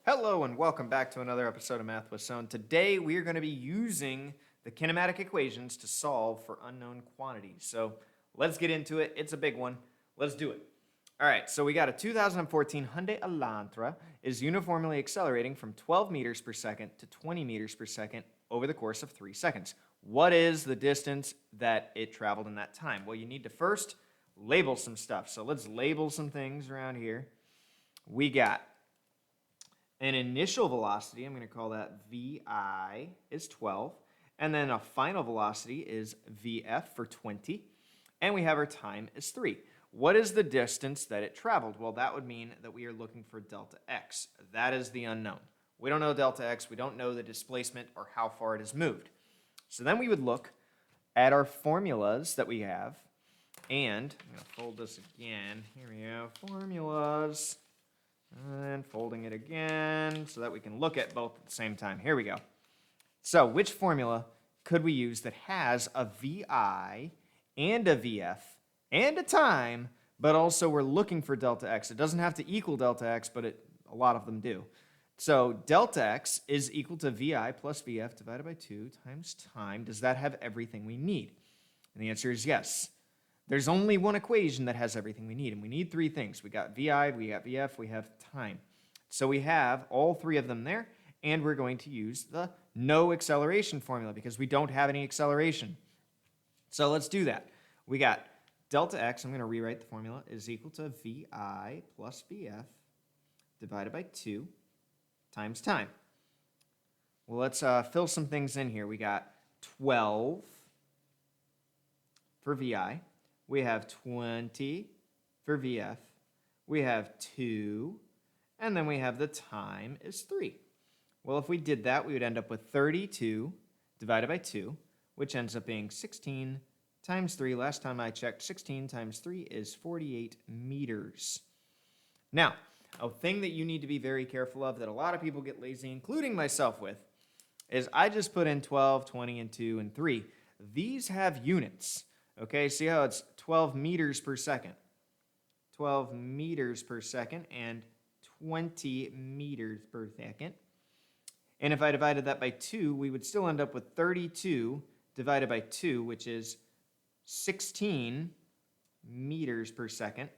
Hello and welcome back to another episode of Math with Stone. Today we are going to be using the kinematic equations to solve for unknown quantities. So let's get into it. It's a big one. Let's do it. All right, so we got a 2014 Hyundai Elantra is uniformly accelerating from 12 meters per second to 20 meters per second over the course of 3 seconds. What is the distance that it traveled in that time? Well, you need to first label some stuff. So let's label some things around here. We got an initial velocity, I'm going to call that VI, is 12. And then a final velocity is VF for 20. And we have our time is 3. What is the distance that it traveled? Well, that would mean that we are looking for delta x. That is the unknown. We don't know delta x. We don't know the displacement or how far it has moved. So then we would look at our formulas that we have. And I'm going to fold this again. Here we go. Formulas. And folding it again so that we can look at both at the same time. Here we go. So which formula could we use that has a VI and a VF and a time, but also we're looking for delta x? It doesn't have to equal delta x, but a lot of them do. So delta x is equal to VI plus VF divided by 2 times time. Does that have everything we need? And the answer is yes. There's only one equation that has everything we need, and we need 3 things. We got VI, we got VF, we have time. So we have all 3 of them there, and we're going to use the no acceleration formula because we don't have any acceleration. So let's do that. We got delta x, I'm going to rewrite the formula, is equal to VI plus VF divided by 2 times time. Well, let's fill some things in here. We got 12 for VI. We have 20 for VF, we have 2, and then we have the time is 3. Well, if we did that, we would end up with 32 divided by 2, which ends up being 16 times 3. Last time I checked, 16 times 3 is 48 meters. Now, a thing that you need to be very careful of that a lot of people get lazy, including myself with, is I just put in 12, 20, and 2, and 3. These have units. Okay, see how it's 12 meters per second. 12 meters per second and 20 meters per second. And if I divided that by 2, we would still end up with 32 divided by 2, which is 16 meters per second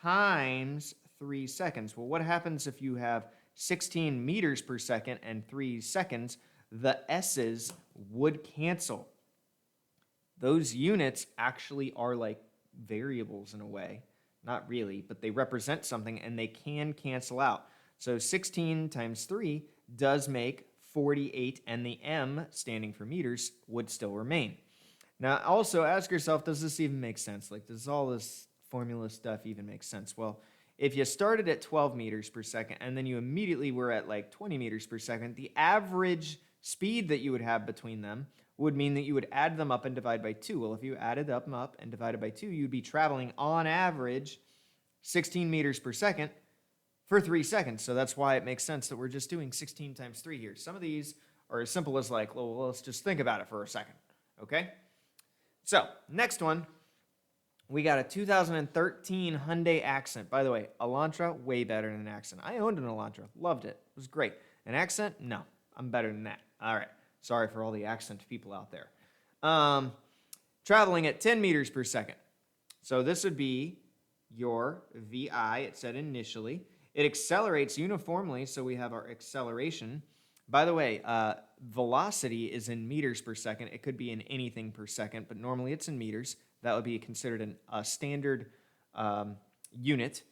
times 3 seconds. Well, what happens if you have 16 meters per second and 3 seconds? The S's would cancel. Those units actually are like variables in a way. Not really, but they represent something and they can cancel out. So 16 times 3 does make 48, and the M, standing for meters, would still remain. Now, also ask yourself, does this even make sense? Like, does all this formula stuff even make sense? Well, if you started at 12 meters per second and then you immediately were at like 20 meters per second, the average speed that you would have between them would mean that you would add them up and divide by 2. Well, if you added them up and divided by 2, you'd be traveling on average 16 meters per second for 3 seconds. So that's why it makes sense that we're just doing 16 times 3 here. Some of these are as simple as like, well, let's just think about it for a second, okay? So, next one, we got a 2013 Hyundai Accent. By the way, Elantra, way better than an Accent. I owned an Elantra, loved it, it was great. An Accent, no, I'm better than that. All right. Sorry for all the accent people out there. Traveling at 10 meters per second. So this would be your VI, it said initially. It accelerates uniformly, so we have our acceleration. By the way, velocity is in meters per second. It could be in anything per second, but normally it's in meters. That would be considered a standard unit,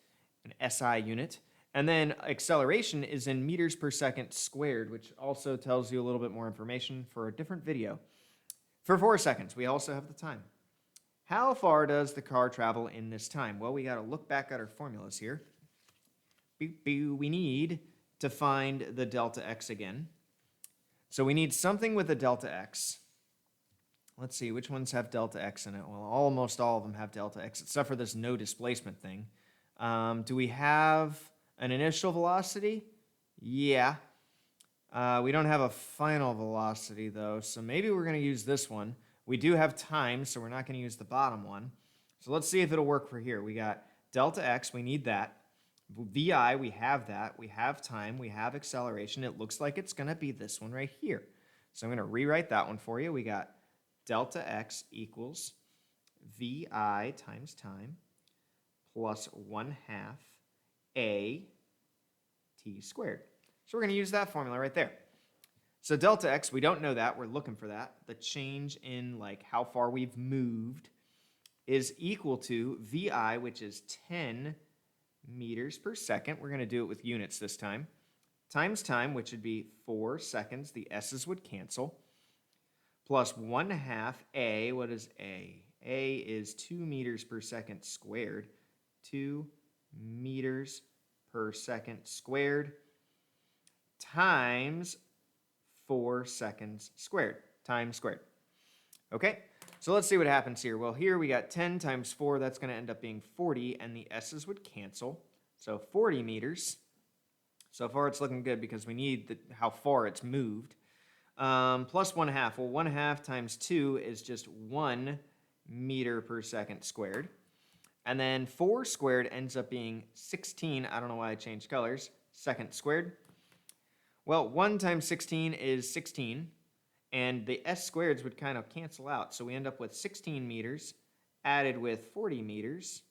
an SI unit. And then acceleration is in meters per second squared, which also tells you a little bit more information for a different video. For 4 seconds, we also have the time. How far does the car travel in this time? Well, we got to look back at our formulas here. We need to find the delta x again. So we need something with a delta x. Let's see, which ones have delta x in it? Well, almost all of them have delta x, except for this no displacement thing. Do we have an initial velocity? Yeah. We don't have a final velocity, though, so maybe we're going to use this one. We do have time, so we're not going to use the bottom one. So let's see if it'll work for here. We got delta x, we need that. VI, we have that. We have time. We have acceleration. It looks like it's going to be this one right here. So I'm going to rewrite that one for you. We got delta x equals VI times time plus 1/2 a t squared. So we're going to use that formula right there. So delta x, we don't know that. We're looking for that. The change in like how far we've moved is equal to VI, which is 10 meters per second. We're going to do it with units this time. Times time, which would be 4 seconds. The s's would cancel. Plus 1/2 a. What is a? A is 2 meters per second squared. 2 meters per second squared times 4 seconds squared. Time squared. Okay, so let's see what happens here. Well, here we got 10 times 4. That's going to end up being 40, and the s's would cancel. So 40 meters. So far it's looking good because we need how far it's moved. Plus 1/2. Well, 1/2 times 2 is just 1 meter per second squared. And then 4 squared ends up being 16. I don't know why I changed colors. Second squared. Well, 1 times 16 is 16. And the s squareds would kind of cancel out. So we end up with 16 meters added with 40 meters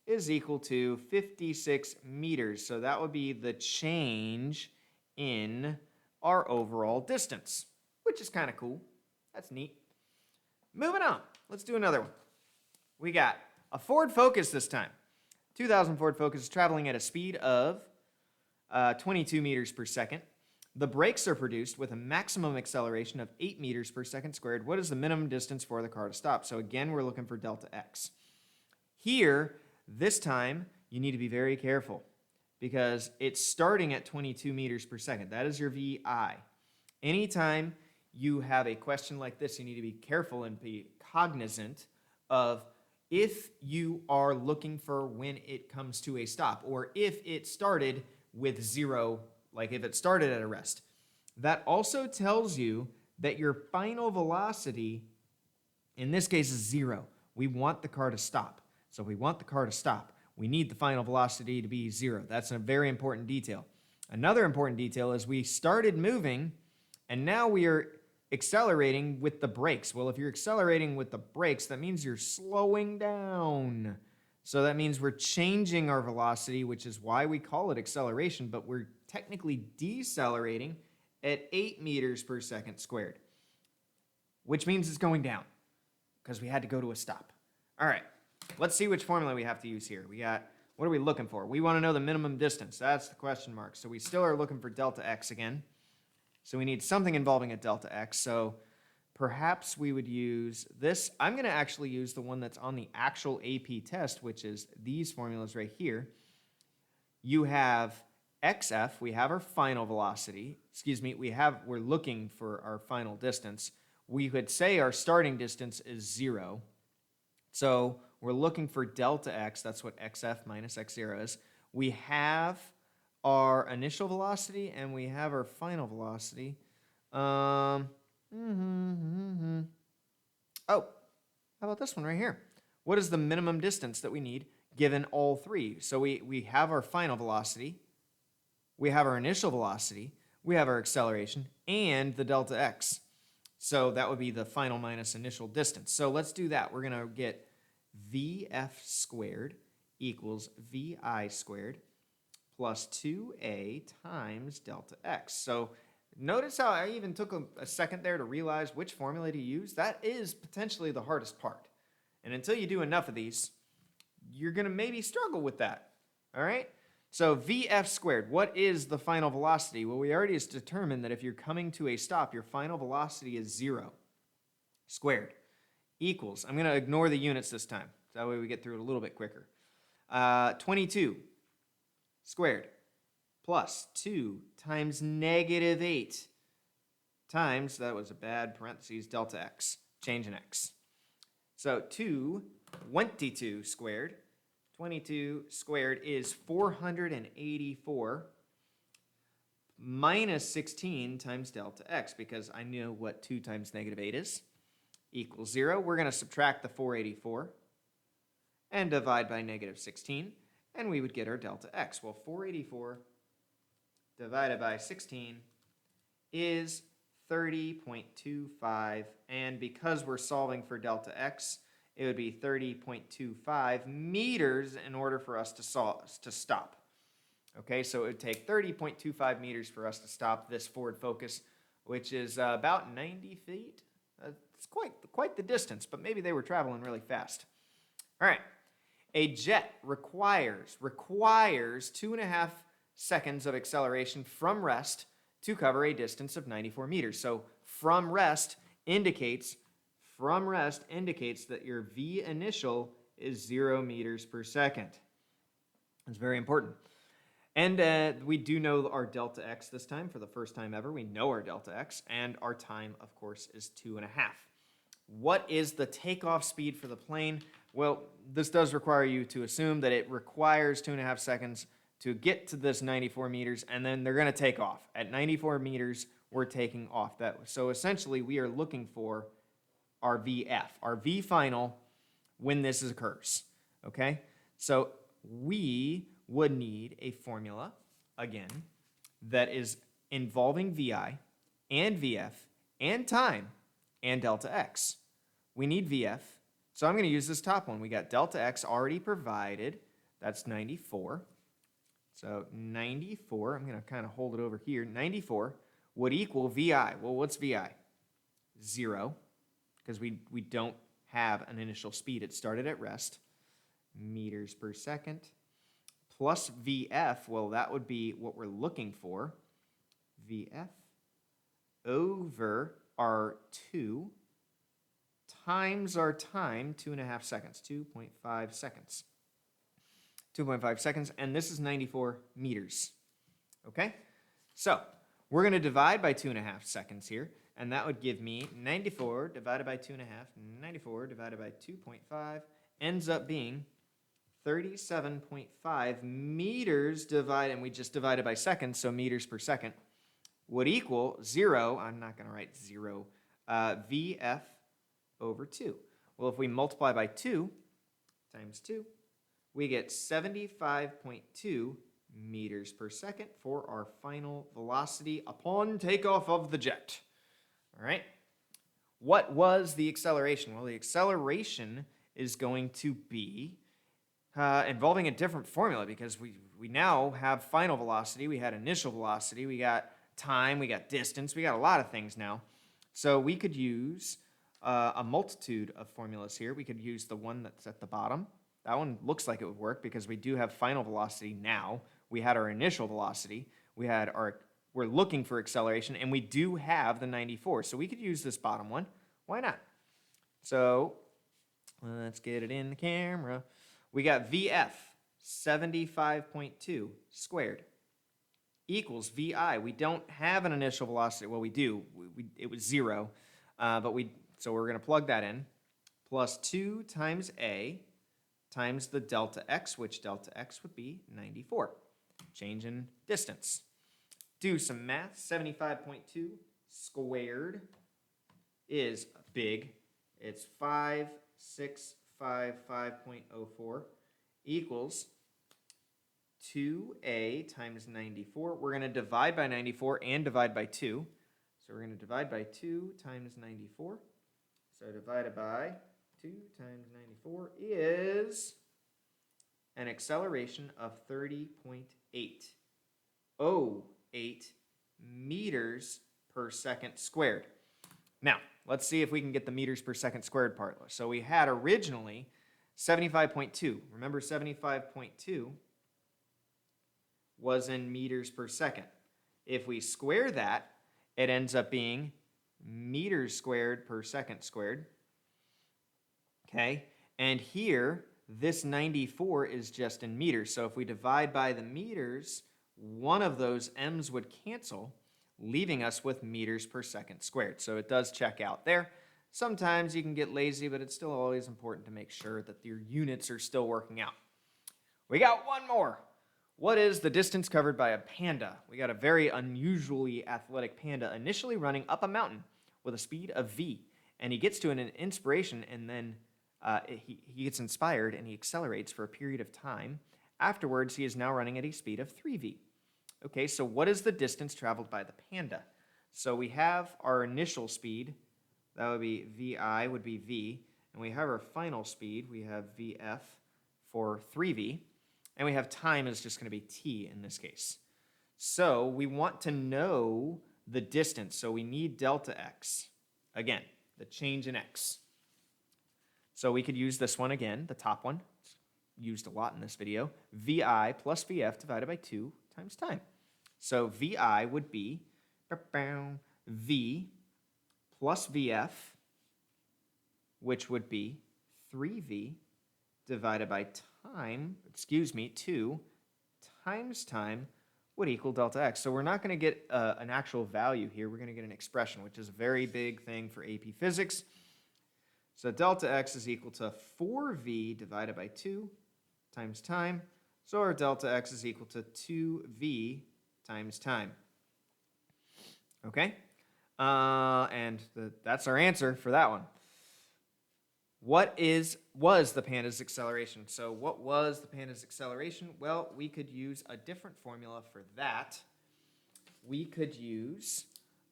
is equal to 56 meters. So that would be the change in our overall distance, which is kind of cool. That's neat. Moving on. Let's do another one. We got a Ford Focus this time. 2000 Ford Focus is traveling at a speed of 22 meters per second. The brakes are produced with a maximum acceleration of 8 meters per second squared. What is the minimum distance for the car to stop? So again, we're looking for delta x. Here, this time, you need to be very careful because it's starting at 22 meters per second. That is your VI. Anytime you have a question like this, you need to be careful and be cognizant of if you are looking for when it comes to a stop, or if it started with 0, like if it started at a rest. That also tells you that your final velocity, in this case, is 0. We want the car to stop. So if we want the car to stop, we need the final velocity to be 0. That's a very important detail. Another important detail is we started moving, and now we are accelerating with the brakes. Well, if you're accelerating with the brakes, that means you're slowing down. So that means we're changing our velocity, which is why we call it acceleration, but we're technically decelerating at 8 meters per second squared, which means it's going down because we had to go to a stop. All right, let's see which formula we have to use here. We got, what are we looking for? We want to know the minimum distance. That's the question mark. So we still are looking for delta x again. So we need something involving a delta x. So perhaps we would use this. I'm going to actually use the one that's on the actual AP test, which is these formulas right here. You have xf, we have our final velocity. Excuse me, we're looking for our final distance. We could say our starting distance is 0. So we're looking for delta x. That's what xf minus x0 is. We have our initial velocity and we have our final velocity. Oh, how about this one right here? What is the minimum distance that we need given all three? So we have our final velocity, we have our initial velocity, we have our acceleration, and the delta x. So that would be the final minus initial distance. So let's do that. We're going to get VF squared equals VI squared plus 2a times delta x. So notice how I even took a second there to realize which formula to use. That is potentially the hardest part. And until you do enough of these, you're going to maybe struggle with that. All right? So VF squared, what is the final velocity? Well, we already just determined that if you're coming to a stop, your final velocity is 0 squared equals, I'm going to ignore the units this time. So that way we get through it a little bit quicker. 22 squared plus 2 times negative 8 times, that was a bad parentheses, delta x, change in x. So 22 squared. 22 squared is 484 minus 16 times delta x, because I know what 2 times negative 8 is, equals 0. We're going to subtract the 484 and divide by negative 16. and we would get our delta x. Well, 484 divided by 16 is 30.25, and because we're solving for delta x, it would be 30.25 meters in order for us to stop. Okay, so it would take 30.25 meters for us to stop this forward focus, which is about 90 feet. It's quite the distance, but maybe they were traveling really fast. All right, a jet requires 2.5 seconds of acceleration from rest to cover a distance of 94 meters. So from rest indicates that your V initial is 0 meters per second. It's very important. And we do know our delta x this time for the first time ever. We know our delta x, and our time, of course, is 2.5. What is the takeoff speed for the plane? Well, this does require you to assume that it requires 2.5 seconds to get to this 94 meters, and then they're going to take off. At 94 meters, we're taking off. So essentially, we are looking for our VF, our V final, when this occurs. Okay? So we would need a formula, again, that is involving VI and VF and time and delta x. We need VF, so I'm going to use this top one. We got delta x already provided. That's 94. So 94, I'm going to kind of hold it over here. 94 would equal VI. Well, what's VI? 0, because we don't have an initial speed. It started at rest. Meters per second. Plus VF, well, that would be what we're looking for. VF over our 2 times our time, 2.5 seconds, 2.5 seconds. 2.5 seconds, and this is 94 meters. Okay? So, we're going to divide by 2.5 seconds here, and that would give me 94 divided by 2.5, 94 divided by 2.5, ends up being 37.5 meters divided, and we just divided by seconds, so meters per second, would equal 0, I'm not going to write 0, VF over 2. Well, if we multiply by 2 times 2, we get 75.2 meters per second for our final velocity upon takeoff of the jet. All right? What was the acceleration? Well, the acceleration is going to be involving a different formula, because we now have final velocity, we had initial velocity, we got time, we got distance, we got a lot of things now. So we could use a multitude of formulas here. We could use the one that's at the bottom. That one looks like it would work because we do have final velocity now. We had our initial velocity. We're looking for acceleration, and we do have the 94. So we could use this bottom one. Why not? So let's get it in the camera. We got VF, 75.2 squared, equals VI. We don't have an initial velocity. Well, we do. It was 0. So we're going to plug that in. Plus 2 times A times the delta x, which delta x would be 94. Change in distance. Do some math. 75.2 squared is big. It's 5655.04 equals 2a times 94. We're going to divide by 94 and divide by 2. So we're going to divide by 2 times 94. So divided by 2 times 94 is an acceleration of 30.808 meters per second squared. Now, let's see if we can get the meters per second squared part. So we had originally 75.2. Remember, 75.2 was in meters per second. If we square that, it ends up being meters squared per second squared. Okay, and here, this 94 is just in meters. So if we divide by the meters, one of those m's would cancel, leaving us with meters per second squared. So it does check out there. Sometimes you can get lazy, but it's still always important to make sure that your units are still working out. We got one more. What is the distance covered by a panda? We got a very unusually athletic panda initially running up a mountain with a speed of v. And he gets to an inspiration, and then he gets inspired and he accelerates for a period of time Afterwards, he is now running at a speed of 3v. Okay, so what is the distance traveled by the panda? So we have our initial speed, that would be vi would be v, and we have our final speed, we have vf for 3v, and we have time is just going to be t in this case. So we want to know the distance, so we need delta x. Again, the change in x. So we could use this one again, the top one. It's used a lot in this video. Vi plus vf divided by 2 times time. So Vi would be v plus vf, which would be 3v divided by 2 times time would equal delta x. So we're not going to get an actual value here. We're going to get an expression, which is a very big thing for AP Physics. So delta x is equal to 4v divided by 2 times time. So our delta x is equal to 2v times time. Okay? That's our answer for that one. What was the panda's acceleration? So what was the panda's acceleration? Well, we could use a different formula for that. We could use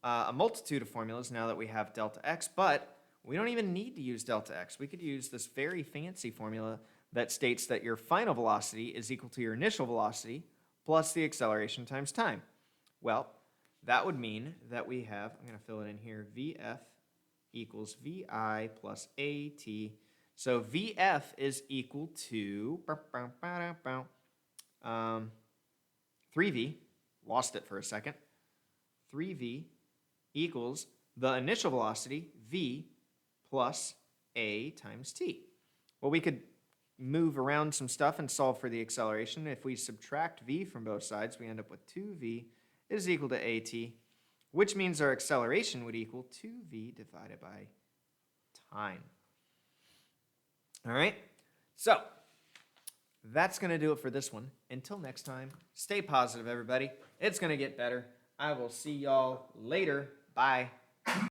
a multitude of formulas now that we have delta x, but we don't even need to use delta x. We could use this very fancy formula that states that your final velocity is equal to your initial velocity plus the acceleration times time. Well, that would mean that we have, I'm going to fill it in here, Vf equals Vi plus At. So Vf is equal to 3v, lost it for a second, 3v equals the initial velocity, v, plus a times t. Well, we could move around some stuff and solve for the acceleration. If we subtract v from both sides, we end up with 2v is equal to at, which means our acceleration would equal 2v divided by time. All right, so that's going to do it for this one. Until next time, stay positive, everybody. It's going to get better. I will see y'all later. Bye.